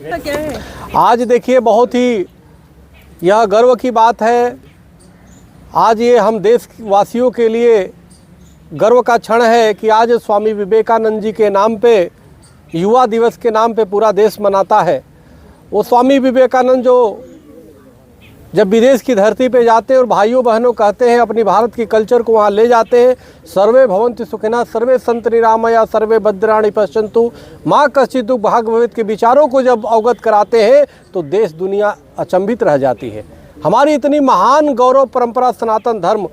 क्या है? आज देखिए, बहुत ही यह गर्व की बात है। आज ये हम देशवासियों के लिए गर्व का क्षण है कि आज स्वामी विवेकानंद जी के नाम पे, युवा दिवस के नाम पे पूरा देश मनाता है। वो स्वामी विवेकानंद जो जब विदेश की धरती पे जाते हैं और भाइयों बहनों कहते हैं, अपनी भारत की कल्चर को वहाँ ले जाते हैं, सर्वे भवन्तु सुखिनः सर्वे सन्तु निरामया सर्वे भद्राणि पश्यन्तु माँ कश्चित् दुःख भाग् भवेत् के विचारों को जब अवगत कराते हैं तो देश दुनिया अचंभित रह जाती है। हमारी इतनी महान गौरव परंपरा सनातन धर्म,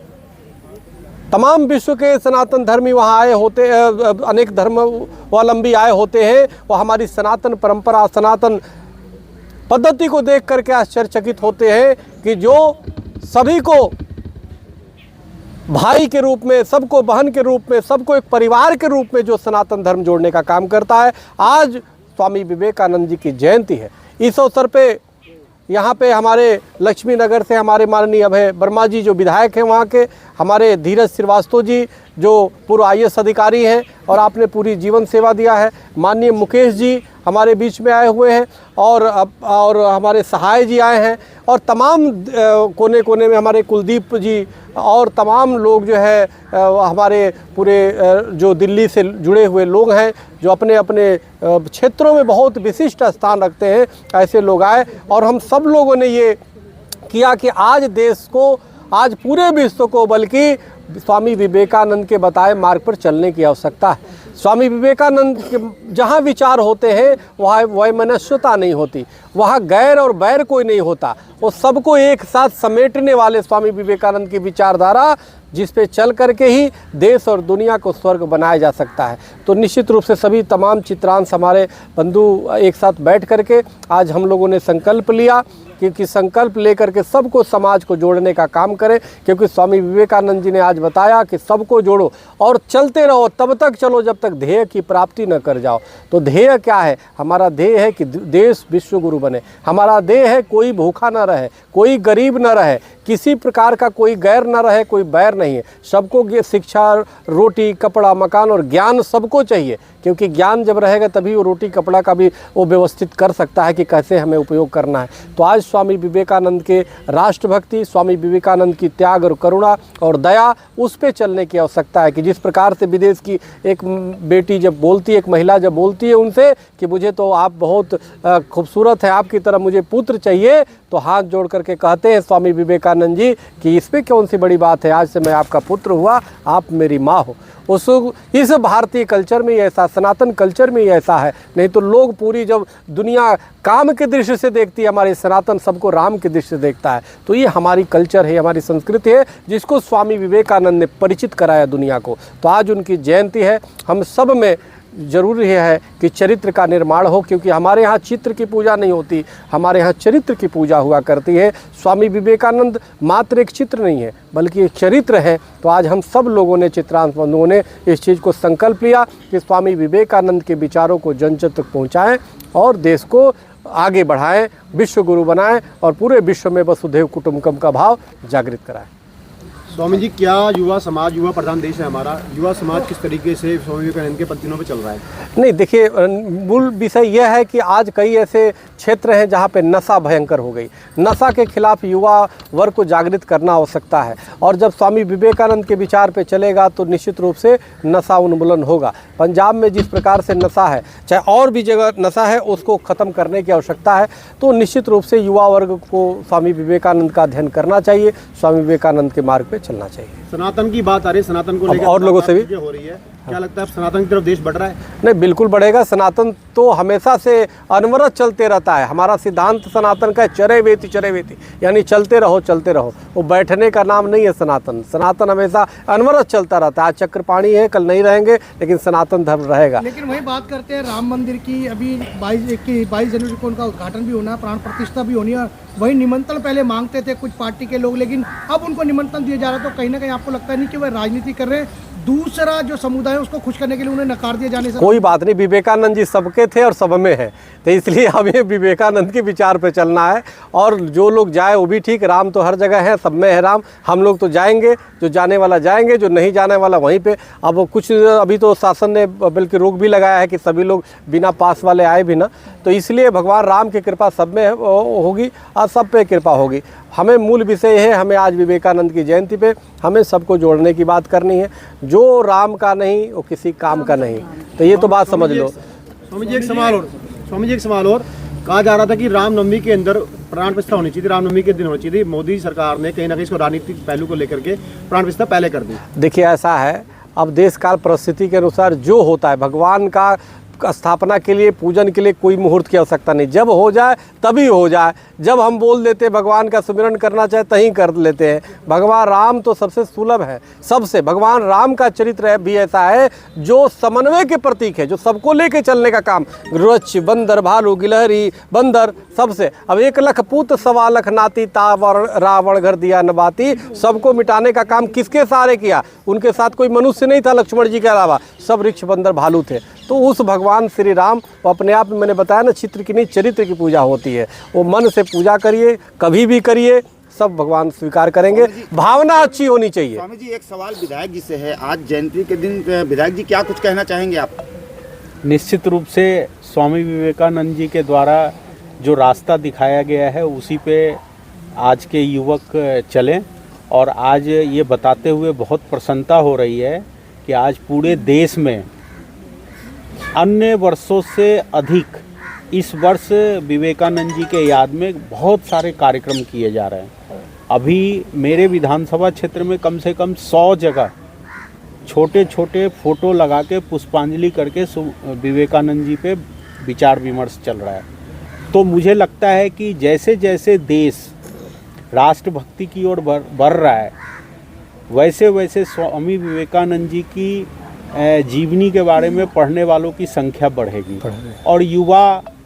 तमाम विश्व के सनातन धर्मी वहाँ आए होते, अनेक धर्मावलंबी आए होते हैं। वो हमारी सनातन परंपरा, सनातन पद्धति को देख करके आश्चर्यचकित होते हैं कि जो सभी को भाई के रूप में, सबको बहन के रूप में, सबको एक परिवार के रूप में जो सनातन धर्म जोड़ने का काम करता है। आज स्वामी विवेकानंद जी की जयंती है। इस अवसर पे यहाँ पे हमारे लक्ष्मी नगर से हमारे माननीय अभय वर्मा जी जो विधायक हैं वहाँ के, हमारे धीरज श्रीवास्तव जी जो पूर्व IAS अधिकारी हैं और आपने पूरी जीवन सेवा दिया है, माननीय मुकेश जी हमारे बीच में आए हुए हैं और हमारे सहाय जी आए हैं और तमाम कोने कोने में हमारे कुलदीप जी और तमाम लोग जो है हमारे पूरे जो दिल्ली से जुड़े हुए लोग हैं जो अपने अपने क्षेत्रों में बहुत विशिष्ट स्थान रखते हैं, ऐसे लोग आए और हम सब लोगों ने ये किया कि आज देश को, आज पूरे विश्व को, बल्कि स्वामी विवेकानंद के बताए मार्ग पर चलने की आवश्यकता है। स्वामी विवेकानंद के जहाँ विचार होते हैं वहाँ वैमनस्यता नहीं होती, वहाँ गैर और बैर कोई नहीं होता। वो सबको एक साथ समेटने वाले स्वामी विवेकानंद की विचारधारा, जिस पे चल करके ही देश और दुनिया को स्वर्ग बनाया जा सकता है। तो निश्चित रूप से सभी तमाम चित्रांश हमारे बंधु एक साथ बैठ करके आज हम लोगों ने संकल्प लिया क्योंकि संकल्प लेकर के सबको, समाज को जोड़ने का काम करें, क्योंकि स्वामी विवेकानंद जी ने आज बताया कि सबको जोड़ो और चलते रहो, तब तक चलो जब तक ध्येय की प्राप्ति न कर जाओ। तो ध्येय क्या है? हमारा ध्येय है कि देश विश्व गुरु बने। हमारा ध्येय है कोई भूखा न रहे, कोई गरीब न रहे, किसी प्रकार का कोई गैर न रहे, कोई बैर नहीं है। सबको शिक्षा, रोटी, कपड़ा, मकान और ज्ञान सबको चाहिए, क्योंकि ज्ञान जब रहेगा तभी वो रोटी कपड़ा का भी वो व्यवस्थित कर सकता है कि कैसे हमें उपयोग करना है। तो आज स्वामी विवेकानंद के राष्ट्रभक्ति, स्वामी विवेकानंद की त्याग और करुणा और दया, उस पे चलने की आवश्यकता है कि जिस प्रकार से विदेश की एक बेटी जब बोलती है, एक महिला जब बोलती है उनसे कि मुझे तो आप बहुत खूबसूरत है, आपकी तरह मुझे पुत्र चाहिए, तो हाथ जोड़ करके कहते हैं स्वामी विवेकानंद जी कि इस पे कौन सी बड़ी बात है, आज से मैं आपका पुत्र हुआ, आप मेरी माँ हो। इस भारतीय कल्चर में ऐसा, सनातन कल्चर में ऐसा है। नहीं तो लोग पूरी जब दुनिया काम के दृष्टि से देखती है, हमारे सनातन सबको राम के दृष्टि से देखता है। तो ये हमारी कल्चर है, हमारी संस्कृति है, जिसको स्वामी विवेकानंद ने परिचित कराया दुनिया को। तो आज उनकी जयंती है। हम सब में जरूरी है कि चरित्र का निर्माण हो, क्योंकि हमारे यहाँ चित्र की पूजा नहीं होती, हमारे यहाँ चरित्र की पूजा हुआ करती है। स्वामी विवेकानंद मात्र एक चित्र नहीं है, बल्कि एक चरित्र है। तो आज हम सब लोगों ने, चित्रांश बंधुओं ने इस चीज़ को संकल्प लिया कि स्वामी विवेकानंद के विचारों को जन जन तक पहुँचाएँ और देश को आगे बढ़ाएँ, विश्व गुरु बनाएँ और पूरे विश्व में वसुधैव कुटुंबकम का भाव जागृत कराएँ। स्वामी जी, क्या युवा समाज, युवा प्रधान देश है हमारा, युवा समाज किस तरीके से स्वामी विवेकानंद के पंक्तियों पे चल रहा है? नहीं, देखिए, मूल विषय यह है कि आज कई ऐसे क्षेत्र हैं जहाँ पे नशा भयंकर हो गई। नशा के खिलाफ युवा वर्ग को जागृत करना आवश्यकता है और जब स्वामी विवेकानंद के विचार पे चलेगा तो निश्चित रूप से नशा उन्मूलन होगा। पंजाब में जिस प्रकार से नशा है, चाहे और भी जगह नशा है, उसको ख़त्म करने की आवश्यकता है। तो निश्चित रूप से युवा वर्ग को स्वामी विवेकानंद का अध्ययन करना चाहिए, स्वामी विवेकानंद के मार्ग पे चलना चाहिए। सनातन की बात आ रही है, सनातन को लेकर और लोगों से भी हो रही है, क्या लगता है सनातन की तरफ देश बढ़ रहा है? नहीं, बिल्कुल बढ़ेगा। सनातन तो हमेशा से अनवरत चलते रहता है। हमारा सिद्धांत सनातन का चरे वेति, यानी चलते रहो चलते रहो। वो बैठने का नाम नहीं है सनातन। सनातन हमेशा अनवरत चलता रहता है। आज चक्रपाणी है, कल नहीं रहेंगे, लेकिन सनातन धर्म रहेगा। लेकिन वही बात करते हैं राम मंदिर की, अभी 22 जनवरी को उनका उद्घाटन भी होना, प्राण प्रतिष्ठा भी होनी है। वही निमंत्रण पहले मांगते थे कुछ पार्टी के लोग, लेकिन अब उनको निमंत्रण दिया जा रहा है। तो कहीं ना कहीं आपको लगता नहीं कि वह राजनीति कर रहे हैं? दूसरा जो समुदाय है उसको खुश करने के लिए उन्हें नकार दिया जाने से कोई बात नहीं, विवेकानंद जी सबके थे और सब में है, तो इसलिए हमें विवेकानंद के विचार पे चलना है। और जो लोग जाए वो भी ठीक, राम तो हर जगह है, सब में है राम। हम लोग तो जाएंगे, जो जाने वाला जाएंगे, जो नहीं जाने वाला वहीं पे। अब कुछ अभी तो शासन ने बल्कि रोक भी लगाया है कि सभी लोग बिना पास वाले आए भी ना, तो इसलिए भगवान राम की कृपा सब में होगी और सब पे कृपा होगी। हमें मूल विषय है, हमें आज विवेकानंद की जयंती पे हमें सबको जोड़ने की बात करनी है। जो राम का नहीं वो किसी काम का नहीं, तो ये तो बात समझ लो। स्वामी जी एक सवाल और कहा जा रहा था कि रामनवमी के अंदर प्राण प्रतिष्ठा होनी चाहिए थी, रामनवमी के दिन होनी चाहिए थी। मोदी सरकार ने कहीं ना कहीं इसको राजनीतिक पहलू को लेकर के प्राण प्रतिष्ठा पहले कर दी। देखिए ऐसा है, अब देश काल परिस्थिति के अनुसार जो होता है, भगवान का स्थापना के लिए, पूजन के लिए कोई मुहूर्त की आवश्यकता नहीं, जब हो जाए तभी हो जाए। जब हम बोल देते भगवान का सुमिरन करना चाहे तहीं कर लेते हैं। भगवान राम तो सबसे सुलभ है, सबसे। भगवान राम का चरित्र भी ऐसा है जो समन्वय के प्रतीक है, जो सबको लेके चलने का काम, रुच्छ बंदर भालू गिलहरी बंदर सबसे। अब 1 लाख पुत्र 1.25 लाख नाती, तावर रावण घर दिया नबाती। सबको मिटाने का काम किसके सहारे किया? उनके साथ कोई मनुष्य नहीं था लक्ष्मण जी के अलावा, सब ऋक्ष बंदर भालू थे। तो उस भगवान श्री राम अपने आप में, मैंने बताया ना, चित्र की नहीं चरित्र की पूजा होती है। वो मन से पूजा करिए, कभी भी करिए, सब भगवान स्वीकार करेंगे। भावना अच्छी होनी चाहिए। स्वामी जी एक सवाल विधायक जी से है, आज जयंती के दिन विधायक जी क्या कुछ कहना चाहेंगे आप? निश्चित रूप से स्वामी विवेकानंद जी के द्वारा जो रास्ता दिखाया गया है उसी पे आज के युवक चलें। और आज ये बताते हुए बहुत प्रसन्नता हो रही है कि आज पूरे देश में अन्य वर्षों से अधिक इस वर्ष विवेकानंद जी के याद में बहुत सारे कार्यक्रम किए जा रहे हैं। अभी मेरे विधानसभा क्षेत्र में कम से कम 100 जगह छोटे छोटे फोटो लगा के पुष्पांजलि करके विवेकानंद जी पे विचार विमर्श चल रहा है। तो मुझे लगता है कि जैसे जैसे देश राष्ट्रभक्ति की ओर बढ़ रहा है, वैसे वैसे स्वामी विवेकानंद जी की जीवनी के बारे में पढ़ने वालों की संख्या बढ़ेगी और युवा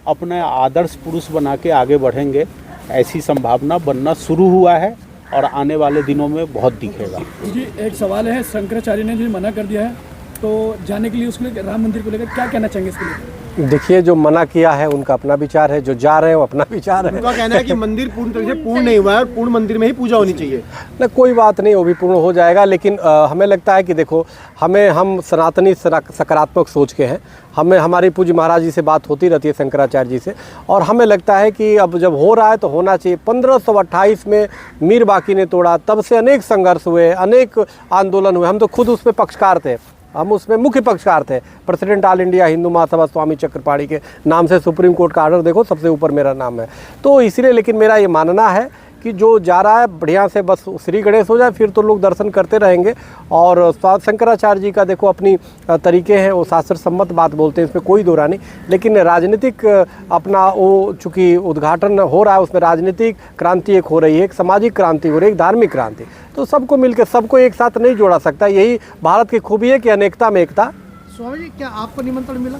अपना आदर्श पुरुष बना के आगे बढ़ेंगे। ऐसी संभावना बनना शुरू हुआ है और आने वाले दिनों में बहुत दिखेगा। जी एक सवाल है, शंकराचार्य ने जो मना कर दिया है तो जाने के लिए, उसके लिए राम मंदिर को लेकर क्या कहना चाहेंगे इसके लिए? देखिए, जो मना किया है उनका अपना विचार है, जो जा रहे हैं वो अपना विचार है। उनका कहना है कि मंदिर पूर्ण तरीके से पूर्ण नहीं हुआ है और पूर्ण मंदिर में ही पूजा होनी चाहिए। ना कोई बात नहीं, वो भी पूर्ण हो जाएगा। लेकिन हमें लगता है कि देखो, हम सनातनी सकारात्मक सोच के हैं। हमें हमारी पूज्य महाराज जी से बात होती रहती है, शंकराचार्य जी से, और हमें लगता है कि अब जब हो रहा है तो होना चाहिए। 1528 में मीर बाकी ने तोड़ा, तब से अनेक संघर्ष हुए, अनेक आंदोलन हुए। हम तो खुद उसमें पक्षकार थे, हम उसमें मुख्य पक्षकार थे। President all India Hindu Mahasabha स्वामी चक्रपाणी के नाम से सुप्रीम कोर्ट का आर्डर देखो, सबसे ऊपर मेरा नाम है। तो इसलिए, लेकिन मेरा ये मानना है कि जो जा रहा है बढ़िया से बस श्री गणेश हो जाए, फिर तो लोग दर्शन करते रहेंगे। और शंकराचार्य जी का देखो अपनी तरीके हैं, वो शास्त्र सम्मत बात बोलते हैं, इसमें कोई दो राय नहीं। लेकिन राजनीतिक अपना वो चूँकि उद्घाटन हो रहा है, उसमें राजनीतिक क्रांति एक हो रही है, एक सामाजिक क्रांति हो रही है, एक धार्मिक क्रांति। तो सबको मिलकर, सबको एक साथ नहीं जोड़ा सकता। यही भारत की खूबी है कि अनेकता में एकता। स्वामी जी क्या आपको निमंत्रण मिला?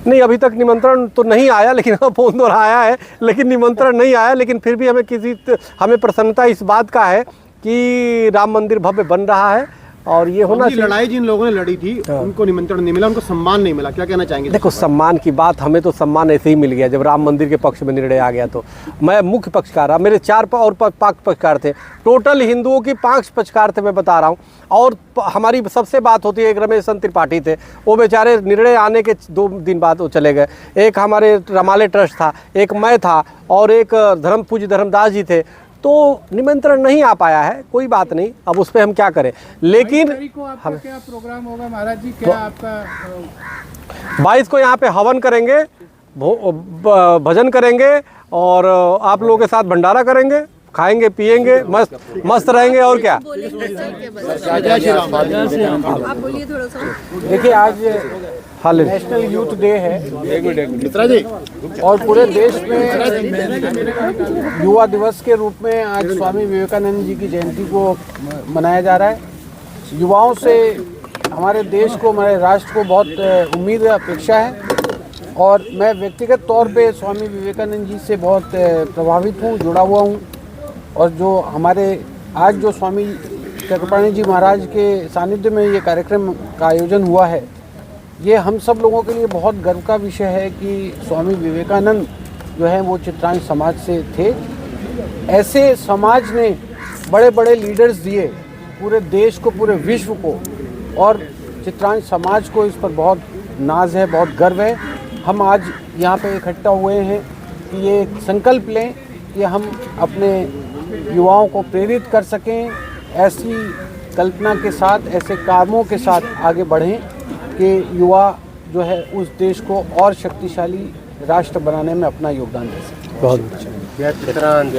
नहीं, अभी तक निमंत्रण तो नहीं आया, लेकिन फोन तो आया है, लेकिन निमंत्रण नहीं आया। लेकिन फिर भी हमें प्रसन्नता इस बात का है कि राम मंदिर भव्य बन रहा है और ये होना चाहिए। लड़ाई जिन लोगों ने लड़ी थी उनको निमंत्रण नहीं मिला, उनको सम्मान नहीं मिला, क्या कहना चाहेंगे? देखो, सम्मान की बात, हमें तो सम्मान ऐसे ही मिल गया जब राम मंदिर के पक्ष में निर्णय आ गया। तो मैं मुख्य पक्षकार, मेरे 4 और 5 पक्षकार थे, टोटल हिंदुओं की 5 पक्षकार थे, मैं बता रहा हूँ। और हमारी सबसे बात होती है, एक रमेश चंद्र त्रिपाठी थे, वो बेचारे निर्णय आने के 2 दिन बाद वो चले गए। एक हमारे रमाले ट्रस्ट था, एक मैं था और एक पूज्य धर्मदास जी थे। तो निमंत्रण नहीं आ पाया है, कोई बात नहीं, अब उस पर हम क्या करें। लेकिन आपका क्या प्रोग्राम होगा महाराज जी? क्या आपका 22 को यहाँ पे हवन करेंगे, भजन करेंगे और आप लोगों के साथ भंडारा करेंगे, खाएंगे पिएंगे, मस्त रहेंगे। और क्या, आप बोलिए थोड़ा सा। देखिए, आज नेशनल यूथ डे है और पूरे देश में युवा दिवस के रूप में आज स्वामी विवेकानंद जी की जयंती को मनाया जा रहा है। युवाओं से हमारे देश को, हमारे राष्ट्र को बहुत उम्मीद अपेक्षा है और मैं व्यक्तिगत तौर पे स्वामी विवेकानंद जी से बहुत प्रभावित हूँ, जुड़ा हुआ हूँ। और जो हमारे आज जो स्वामी चक्रपाणी जी महाराज के सानिध्य में ये कार्यक्रम का आयोजन हुआ है, ये हम सब लोगों के लिए बहुत गर्व का विषय है कि स्वामी विवेकानंद जो है वो चित्रांश समाज से थे। ऐसे समाज ने बड़े बड़े लीडर्स दिए पूरे देश को, पूरे विश्व को, और चित्रांश समाज को इस पर बहुत नाज है, बहुत गर्व है। हम आज यहाँ पे इकट्ठा हुए हैं कि ये एक संकल्प लें कि हम अपने युवाओं को प्रेरित कर सकें, ऐसी कल्पना के साथ, ऐसे कामों के साथ आगे बढ़ें कि युवा जो है उस देश को और शक्तिशाली राष्ट्र बनाने में अपना योगदान दे सकें। बहुत जय चित्रांश।